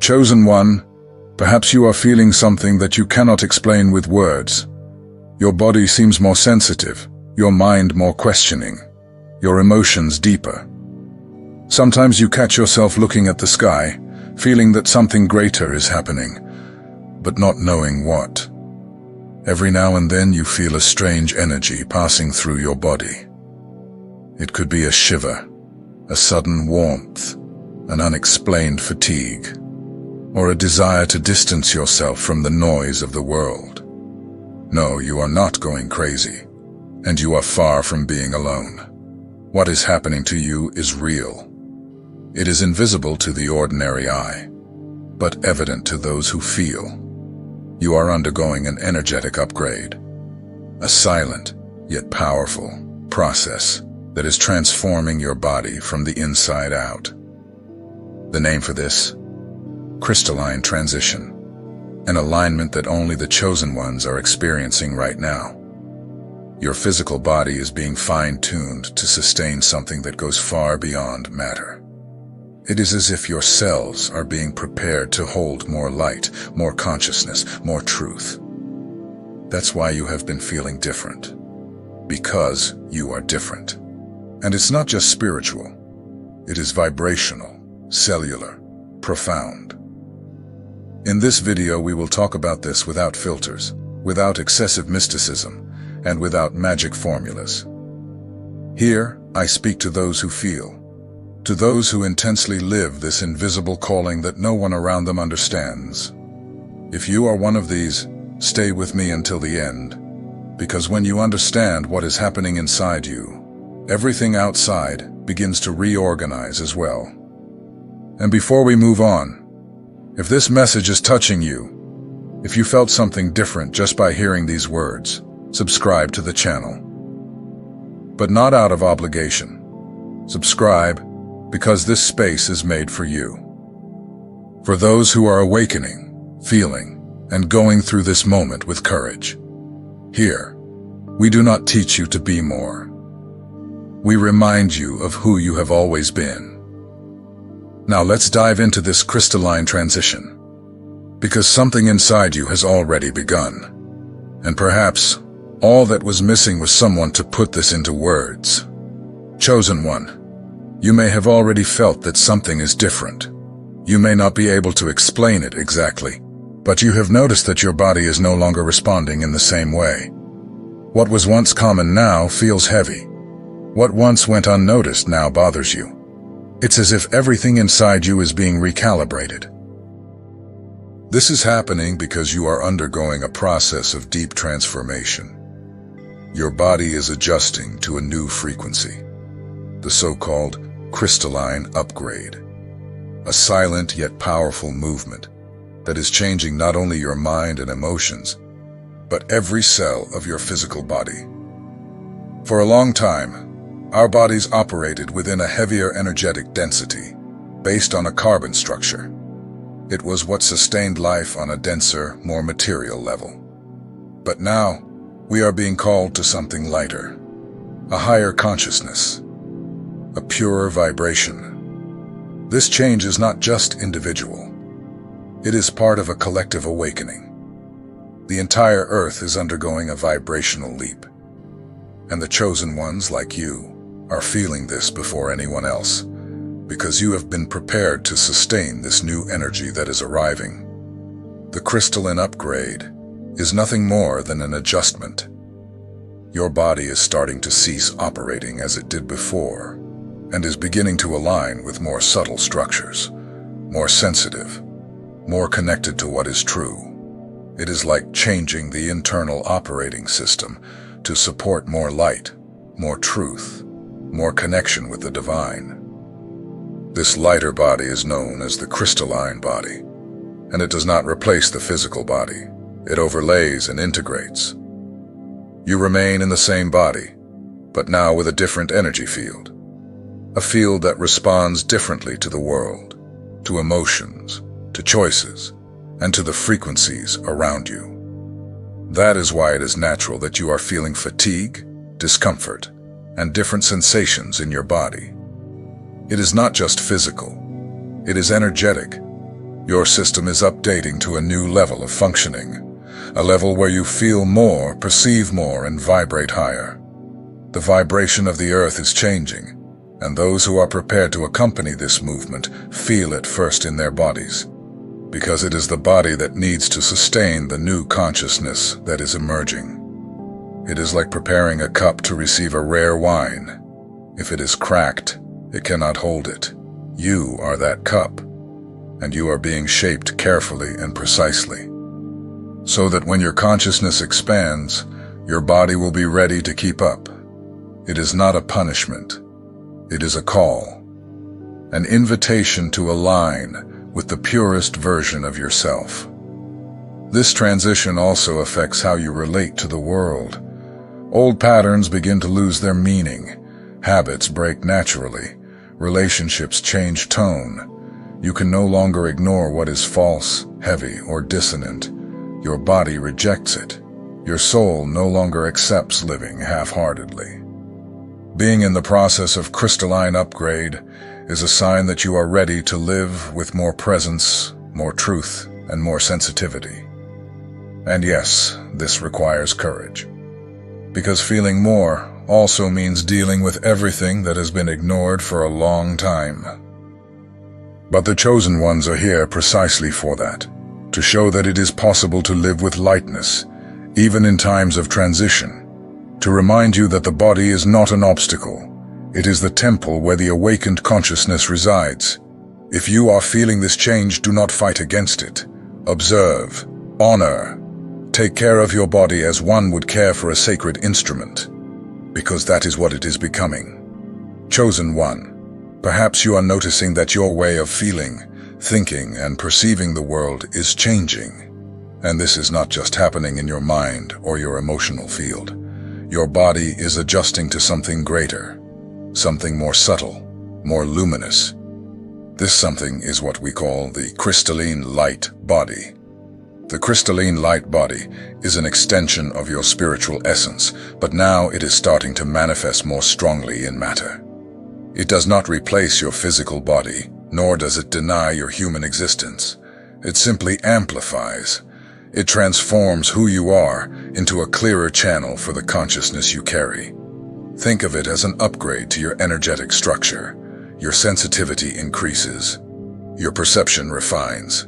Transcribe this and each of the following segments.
Chosen one, perhaps you are feeling something that you cannot explain with words. Your body seems more sensitive, your mind more questioning, your emotions deeper. Sometimes you catch yourself looking at the sky, feeling that something greater is happening, but not knowing what. Every now and then you feel a strange energy passing through your body. It could be a shiver, a sudden warmth, an unexplained fatigue, or a desire to distance yourself from the noise of the world. No, you are not going crazy, and you are far from being alone. What is happening to you is real. It is invisible to the ordinary eye, but evident to those who feel. You are undergoing an energetic upgrade, a silent yet powerful process that is transforming your body from the inside out. The name for this? Crystalline transition, an alignment that only the chosen ones are experiencing right now. Your physical body is being fine-tuned to sustain something that goes far beyond matter. It is as if your cells are being prepared to hold more light, more consciousness, more truth. That's why you have been feeling different. Because you are different. And it's not just spiritual. It is vibrational, cellular, profound. In this video, we will talk about this without filters, without excessive mysticism, and without magic formulas. Here, I speak to those who feel, to those who intensely live this invisible calling that no one around them understands. If you are one of these, stay with me until the end, because when you understand what is happening inside you, everything outside begins to reorganize as well. And before we move on, if this message is touching you, if you felt something different just by hearing these words, subscribe to the channel. But not out of obligation. Subscribe because this space is made for you. For those who are awakening, feeling, and going through this moment with courage. Here, we do not teach you to be more. We remind you of who you have always been. Now let's dive into this crystalline transition, because something inside you has already begun. And perhaps all that was missing was someone to put this into words. Chosen one, you may have already felt that something is different. You may not be able to explain it exactly, but you have noticed that your body is no longer responding in the same way. What was once common now feels heavy. What once went unnoticed now bothers you. It's as if everything inside you is being recalibrated. This is happening because you are undergoing a process of deep transformation. Your body is adjusting to a new frequency, the so-called crystalline upgrade, a silent yet powerful movement that is changing not only your mind and emotions, but every cell of your physical body. For a long time, our bodies operated within a heavier energetic density, based on a carbon structure. It was what sustained life on a denser, more material level. But now, we are being called to something lighter, a higher consciousness, a purer vibration. This change is not just individual. It is part of a collective awakening. The entire Earth is undergoing a vibrational leap, and the chosen ones like you are feeling this before anyone else, because you have been prepared to sustain this new energy that is arriving. The crystalline upgrade is nothing more than an adjustment. Your body is starting to cease operating as it did before, and is beginning to align with more subtle structures, more sensitive, more connected to what is true. It is like changing the internal operating system to support more light, more truth, more connection with the divine. This lighter body is known as the crystalline body, and it does not replace the physical body. It overlays and integrates. You remain in the same body, but now with a different energy field. A field that responds differently to the world, to emotions, to choices, and to the frequencies around you. That is why it is natural that you are feeling fatigue, discomfort, and different sensations in your body. It is not just physical, it is energetic. Your system is updating to a new level of functioning, a level where you feel more, perceive more, and vibrate higher. The vibration of the earth is changing, and those who are prepared to accompany this movement feel it first in their bodies, because it is the body that needs to sustain the new consciousness that is emerging. It is like preparing a cup to receive a rare wine. If it is cracked, it cannot hold it. You are that cup, and you are being shaped carefully and precisely, so that when your consciousness expands, your body will be ready to keep up. It is not a punishment. It is a call, an invitation to align with the purest version of yourself. This transition also affects how you relate to the world. Old patterns begin to lose their meaning. Habits break naturally. Relationships change tone. You can no longer ignore what is false, heavy, or dissonant. Your body rejects it. Your soul no longer accepts living half-heartedly. Being in the process of crystalline upgrade is a sign that you are ready to live with more presence, more truth, and more sensitivity. And yes, this requires courage. Because feeling more also means dealing with everything that has been ignored for a long time. But the chosen ones are here precisely for that, to show that it is possible to live with lightness, even in times of transition, to remind you that the body is not an obstacle. It is the temple where the awakened consciousness resides. If you are feeling this change, do not fight against it. Observe, honor, take care of your body as one would care for a sacred instrument, because that is what it is becoming. Chosen one, perhaps you are noticing that your way of feeling, thinking, and perceiving the world is changing. And this is not just happening in your mind or your emotional field. Your body is adjusting to something greater, something more subtle, more luminous. This something is what we call the crystalline light body. The crystalline light body is an extension of your spiritual essence, but now it is starting to manifest more strongly in matter. It does not replace your physical body, nor does it deny your human existence. It simply amplifies. It transforms who you are into a clearer channel for the consciousness you carry. Think of it as an upgrade to your energetic structure. Your sensitivity increases. Your perception refines.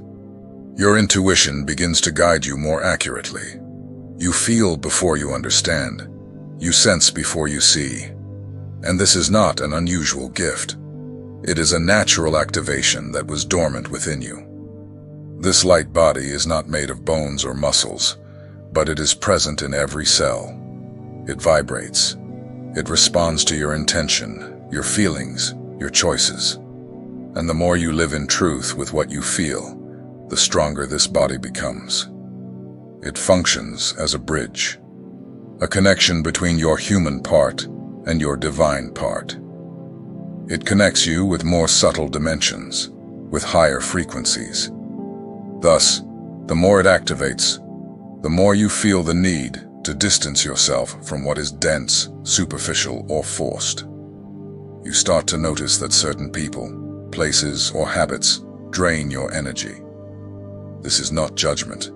Your intuition begins to guide you more accurately. You feel before you understand. You sense before you see. And this is not an unusual gift. It is a natural activation that was dormant within you. This light body is not made of bones or muscles, but it is present in every cell. It vibrates. It responds to your intention, your feelings, your choices. And the more you live in truth with what you feel, the stronger this body becomes. It functions as a bridge, a connection between your human part and your divine part. It connects you with more subtle dimensions, with higher frequencies. Thus, the more it activates, the more you feel the need to distance yourself from what is dense, superficial, or forced. You start to notice that certain people, places, or habits drain your energy. This is not judgment.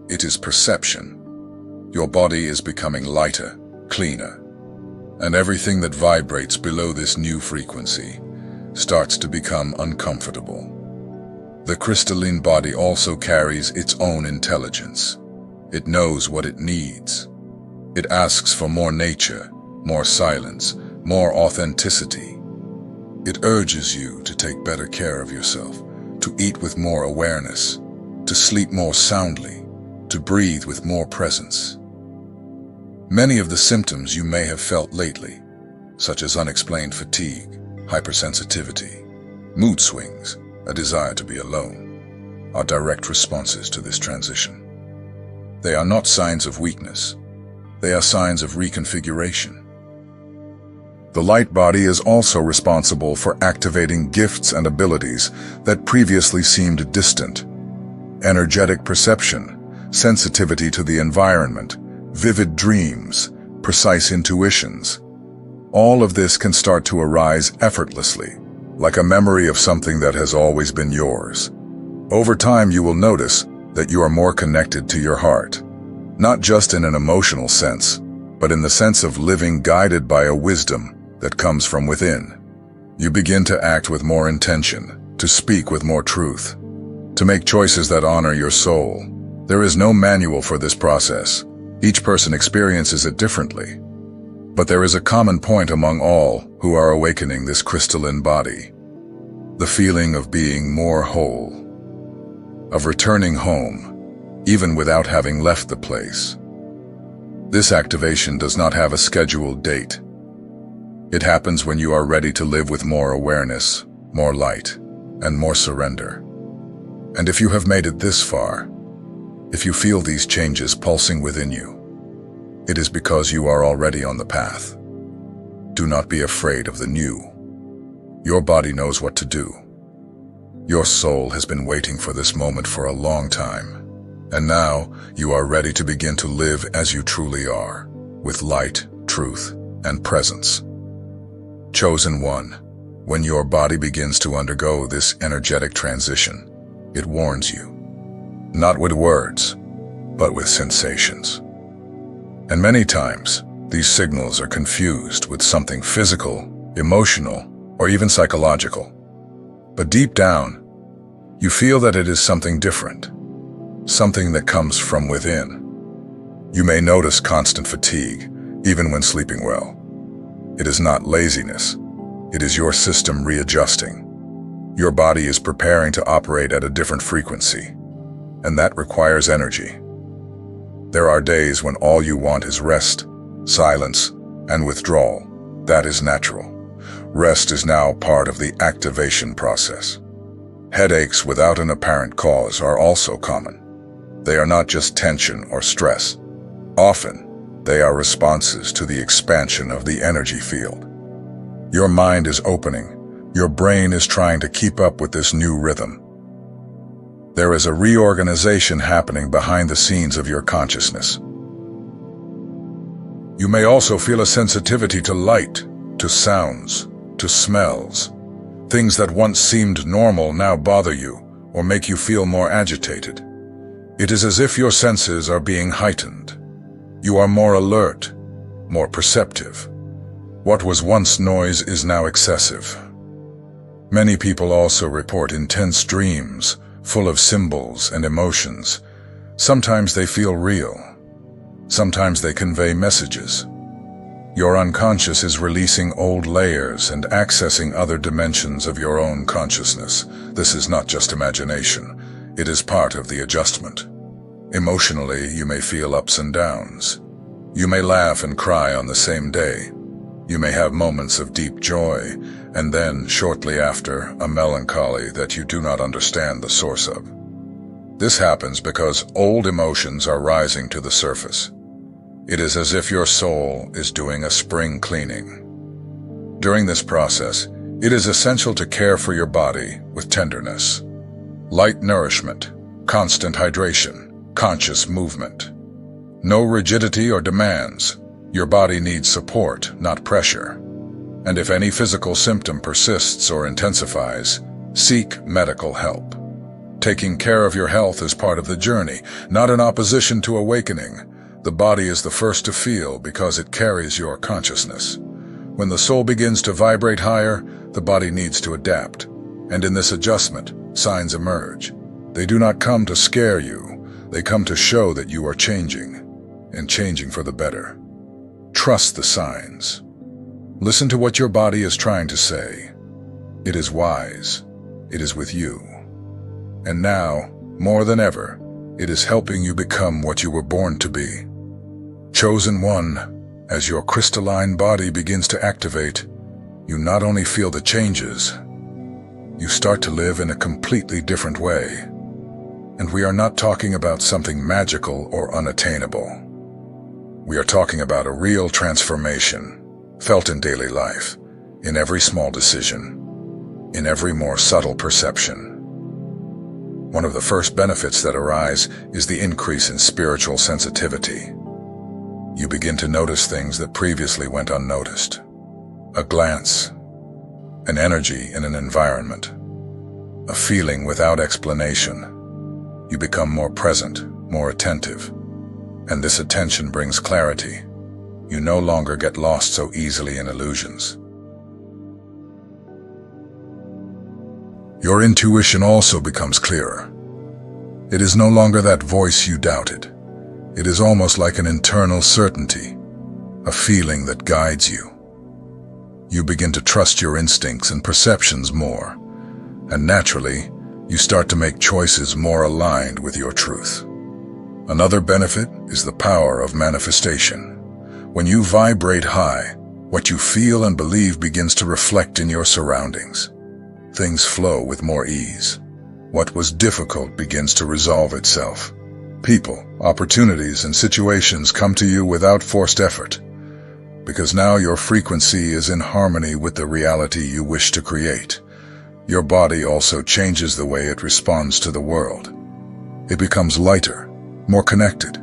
It is perception. Your body is becoming lighter, cleaner, and everything that vibrates below this new frequency starts to become uncomfortable. The crystalline body also carries its own intelligence. It knows what it needs. It asks for more nature, more silence, more authenticity. It urges you to take better care of yourself, to eat with more awareness, to sleep more soundly, to breathe with more presence. Many of the symptoms you may have felt lately, such as unexplained fatigue, hypersensitivity, mood swings, a desire to be alone, are direct responses to this transition. They are not signs of weakness. They are signs of reconfiguration. The light body is also responsible for activating gifts and abilities that previously seemed distant. Energetic perception, sensitivity to the environment, vivid dreams, precise intuitions. All of this can start to arise effortlessly, like a memory of something that has always been yours. Over time, you will notice that you are more connected to your heart, not just in an emotional sense, but in the sense of living guided by a wisdom that comes from within. You begin to act with more intention, to speak with more truth, to make choices that honor your soul. There is no manual for this process. Each person experiences it differently. But there is a common point among all who are awakening this crystalline body. The feeling of being more whole, of returning home, even without having left the place. This activation does not have a scheduled date. It happens when you are ready to live with more awareness, more light, and more surrender. And if you have made it this far, if you feel these changes pulsing within you, it is because you are already on the path. Do not be afraid of the new. Your body knows what to do. Your soul has been waiting for this moment for a long time, and now you are ready to begin to live as you truly are, with light, truth, and presence. Chosen one, when your body begins to undergo this energetic transition, it warns you, not with words, but with sensations. And many times, these signals are confused with something physical, emotional, or even psychological. But deep down, you feel that it is something different, something that comes from within. You may notice constant fatigue, even when sleeping well. It is not laziness. It is your system readjusting. Your body is preparing to operate at a different frequency, and that requires energy. There are days when all you want is rest, silence, and withdrawal. That is natural. Rest is now part of the activation process. Headaches without an apparent cause are also common. They are not just tension or stress. Often, they are responses to the expansion of the energy field. Your mind is opening. Your brain is trying to keep up with this new rhythm. There is a reorganization happening behind the scenes of your consciousness. You may also feel a sensitivity to light, to sounds, to smells. Things that once seemed normal now bother you or make you feel more agitated. It is as if your senses are being heightened. You are more alert, more perceptive. What was once noise is now excessive. Many people also report intense dreams, full of symbols and emotions. Sometimes they feel real. Sometimes they convey messages. Your unconscious is releasing old layers and accessing other dimensions of your own consciousness. This is not just imagination. It is part of the adjustment. Emotionally, you may feel ups and downs. You may laugh and cry on the same day. You may have moments of deep joy, and then, shortly after, a melancholy that you do not understand the source of. This happens because old emotions are rising to the surface. It is as if your soul is doing a spring cleaning. During this process, it is essential to care for your body with tenderness. Light nourishment, constant hydration, conscious movement. No rigidity or demands. Your body needs support, not pressure. And if any physical symptom persists or intensifies, seek medical help. Taking care of your health is part of the journey, not in opposition to awakening. The body is the first to feel because it carries your consciousness. When the soul begins to vibrate higher, the body needs to adapt. And in this adjustment, signs emerge. They do not come to scare you. They come to show that you are changing, and changing for the better. Trust the signs. Listen to what your body is trying to say. It is wise. It is with you. And now, more than ever, it is helping you become what you were born to be. Chosen one, as your crystalline body begins to activate, you not only feel the changes, you start to live in a completely different way. And we are not talking about something magical or unattainable. We are talking about a real transformation, felt in daily life, in every small decision, in every more subtle perception. One of the first benefits that arise is the increase in spiritual sensitivity. You begin to notice things that previously went unnoticed. A glance, an energy in an environment, a feeling without explanation. You become more present, more attentive, and this attention brings clarity. You no longer get lost so easily in illusions. Your intuition also becomes clearer. It is no longer that voice you doubted. It is almost like an internal certainty, a feeling that guides you. You begin to trust your instincts and perceptions more, and naturally, you start to make choices more aligned with your truth. Another benefit is the power of manifestation. When you vibrate high, what you feel and believe begins to reflect in your surroundings. Things flow with more ease. What was difficult begins to resolve itself. People, opportunities, and situations come to you without forced effort, because now your frequency is in harmony with the reality you wish to create. Your body also changes the way it responds to the world. It becomes lighter, more connected.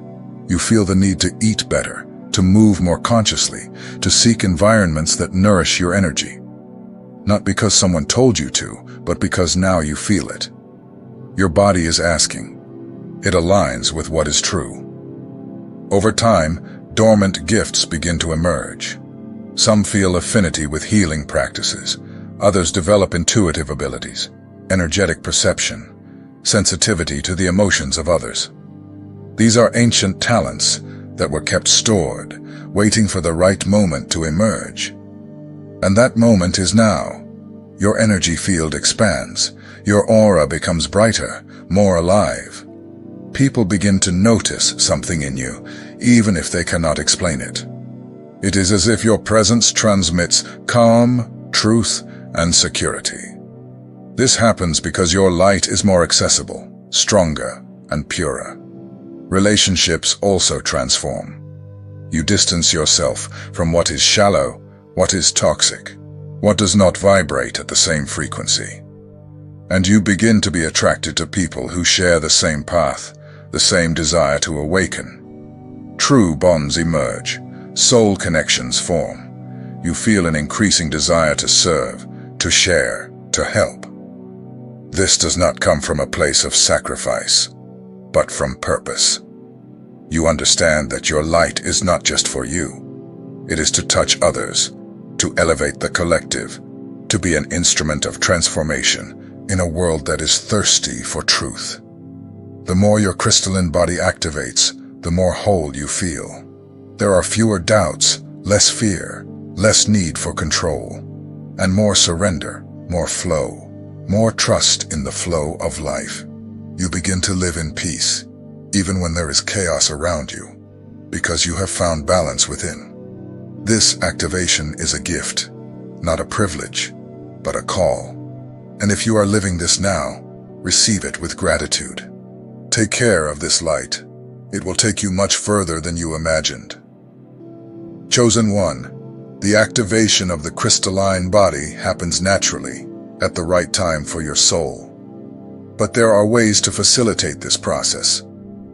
You feel the need to eat better, to move more consciously, to seek environments that nourish your energy. Not because someone told you to, but because now you feel it. Your body is asking. It aligns with what is true. Over time, dormant gifts begin to emerge. Some feel affinity with healing practices. Others develop intuitive abilities, energetic perception, sensitivity to the emotions of others. These are ancient talents that were kept stored, waiting for the right moment to emerge. And that moment is now. Your energy field expands. Your aura becomes brighter, more alive. People begin to notice something in you, even if they cannot explain it. It is as if your presence transmits calm, truth, and security. This happens because your light is more accessible, stronger, and purer. Relationships also transform. You distance yourself from what is shallow, what is toxic, what does not vibrate at the same frequency. And you begin to be attracted to people who share the same path, the same desire to awaken. True bonds emerge, soul connections form. You feel an increasing desire to serve, to share, to help. This does not come from a place of sacrifice, but from purpose. You understand that your light is not just for you. It is to touch others, to elevate the collective, to be an instrument of transformation in a world that is thirsty for truth. The more your crystalline body activates, the more whole you feel. There are fewer doubts, less fear, less need for control, and more surrender, more flow, more trust in the flow of life. You begin to live in peace, even when there is chaos around you, because you have found balance within. This activation is a gift, not a privilege, but a call. And if you are living this now, receive it with gratitude. Take care of this light. It will take you much further than you imagined. Chosen one, the activation of the crystalline body happens naturally, at the right time for your soul. But there are ways to facilitate this process,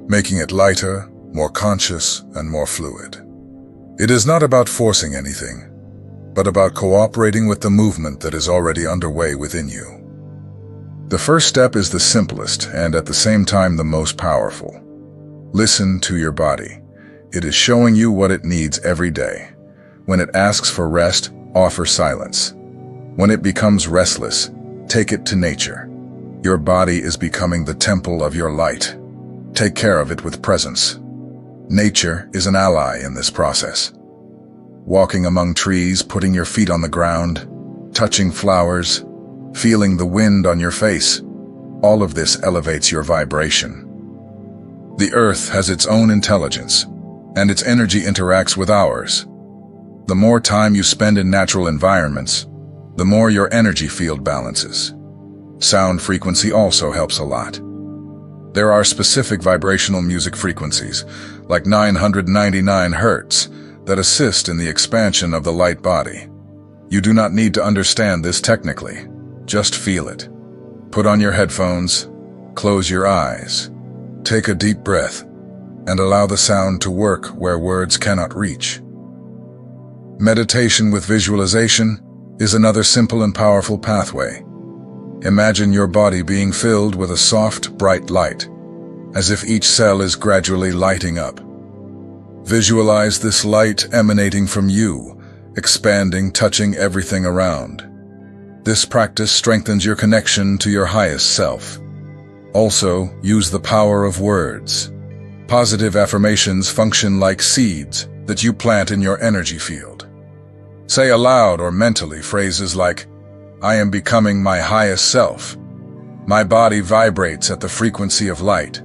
making it lighter, more conscious, and more fluid. It is not about forcing anything, but about cooperating with the movement that is already underway within you. The first step is the simplest and at the same time the most powerful. Listen to your body. It is showing you what it needs every day. When it asks for rest, offer silence. When it becomes restless, take it to nature. Your body is becoming the temple of your light. Take care of it with presence. Nature is an ally in this process. Walking among trees, putting your feet on the ground, touching flowers, feeling the wind on your face, all of this elevates your vibration. The earth has its own intelligence, and its energy interacts with ours. The more time you spend in natural environments, the more your energy field balances. Sound frequency also helps a lot. There are specific vibrational music frequencies, like 999 Hz, that assist in the expansion of the light body. You do not need to understand this technically. Just feel it. Put on your headphones, close your eyes, take a deep breath, and allow the sound to work where words cannot reach. Meditation with visualization is another simple and powerful pathway. Imagine your body being filled with a soft, bright light, as if each cell is gradually lighting up. Visualize this light emanating from you, expanding, touching everything around. This practice strengthens your connection to your highest self. Also, use the power of words. Positive affirmations function like seeds that you plant in your energy field. Say aloud or mentally phrases like, "I am becoming my highest self. My body vibrates at the frequency of light.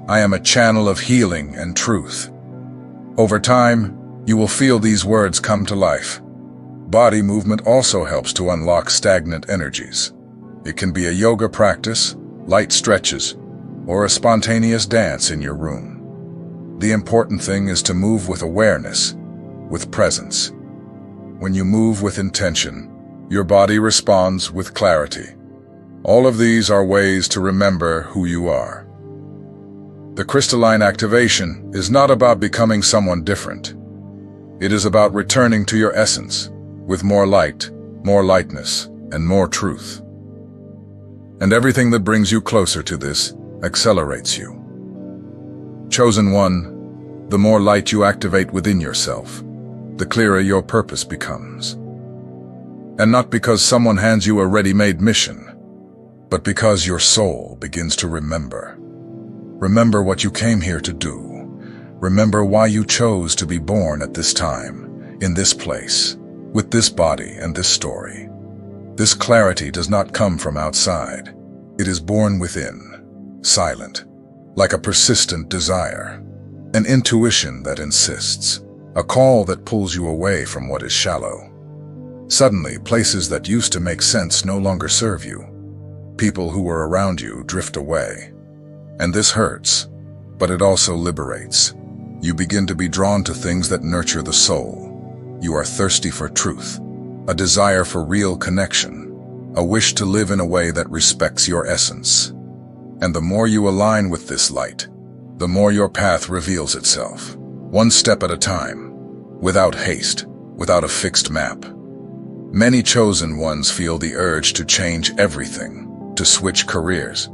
I am a channel of healing and truth." Over time, you will feel these words come to life. Body movement also helps to unlock stagnant energies. It can be a yoga practice, light stretches, or a spontaneous dance in your room. The important thing is to move with awareness, with presence. When you move with intention, your body responds with clarity. All of these are ways to remember who you are. The crystalline activation is not about becoming someone different. It is about returning to your essence, with more light, more lightness, and more truth. And everything that brings you closer to this accelerates you. Chosen one, the more light you activate within yourself, the clearer your purpose becomes. And not because someone hands you a ready-made mission, but because your soul begins to remember. Remember what you came here to do. Remember why you chose to be born at this time, in this place, with this body and this story. This clarity does not come from outside. It is born within, silent, like a persistent desire, an intuition that insists, a call that pulls you away from what is shallow. Suddenly, places that used to make sense no longer serve you. People who were around you drift away. And this hurts, but it also liberates. You begin to be drawn to things that nurture the soul. You are thirsty for truth, a desire for real connection, a wish to live in a way that respects your essence. And the more you align with this light, the more your path reveals itself, one step at a time, without haste, without a fixed map. Many chosen ones feel the urge to change everything, to switch careers,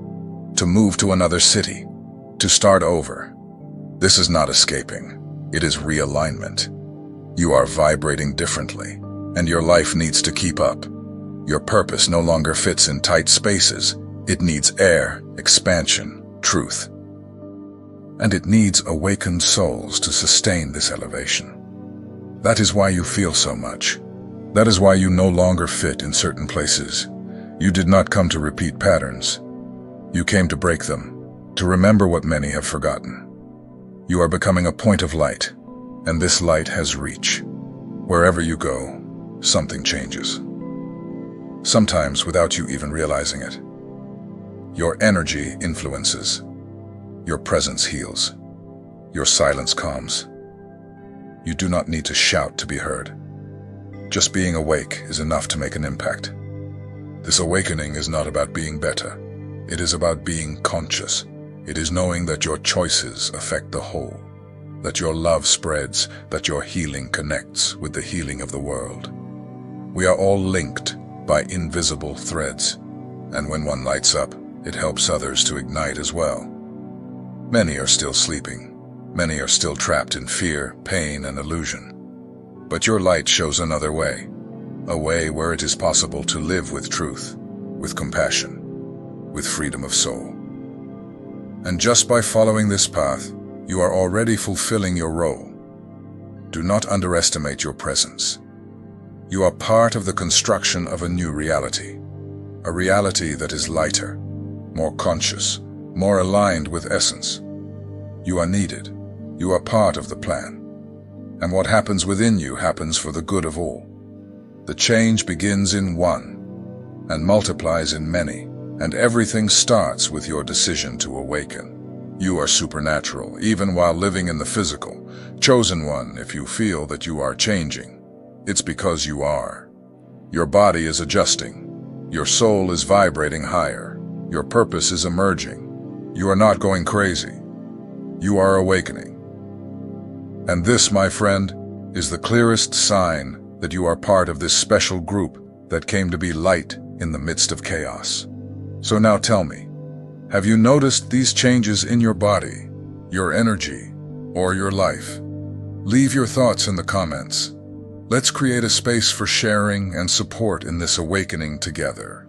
to move to another city, to start over. This is not escaping, it is realignment. You are vibrating differently, and your life needs to keep up. Your purpose no longer fits in tight spaces. It needs air, expansion, truth. And it needs awakened souls to sustain this elevation. That is why you feel so much. That is why you no longer fit in certain places. You did not come to repeat patterns. You came to break them, to remember what many have forgotten. You are becoming a point of light, and this light has reach. Wherever you go, something changes. Sometimes without you even realizing it. Your energy influences. Your presence heals. Your silence calms. You do not need to shout to be heard. Just being awake is enough to make an impact. This awakening is not about being better. It is about being conscious. It is knowing that your choices affect the whole, that your love spreads, that your healing connects with the healing of the world. We are all linked by invisible threads, and when one lights up, it helps others to ignite as well. Many are still sleeping. Many are still trapped in fear, pain, and illusion. But your light shows another way, a way where it is possible to live with truth, with compassion, with freedom of soul. And just by following this path, you are already fulfilling your role. Do not underestimate your presence. You are part of the construction of a new reality, a reality that is lighter, more conscious, more aligned with essence. You are needed. You are part of the plan. And what happens within you happens for the good of all. The change begins in one and multiplies in many, and everything starts with your decision to awaken. You are supernatural, even while living in the physical. Chosen one, if you feel that you are changing, it's because you are. Your body is adjusting. Your soul is vibrating higher. Your purpose is emerging. You are not going crazy. You are awakening. And this, my friend, is the clearest sign that you are part of this special group that came to be light in the midst of chaos. So now tell me, have you noticed these changes in your body, your energy, or your life? Leave your thoughts in the comments. Let's create a space for sharing and support in this awakening together.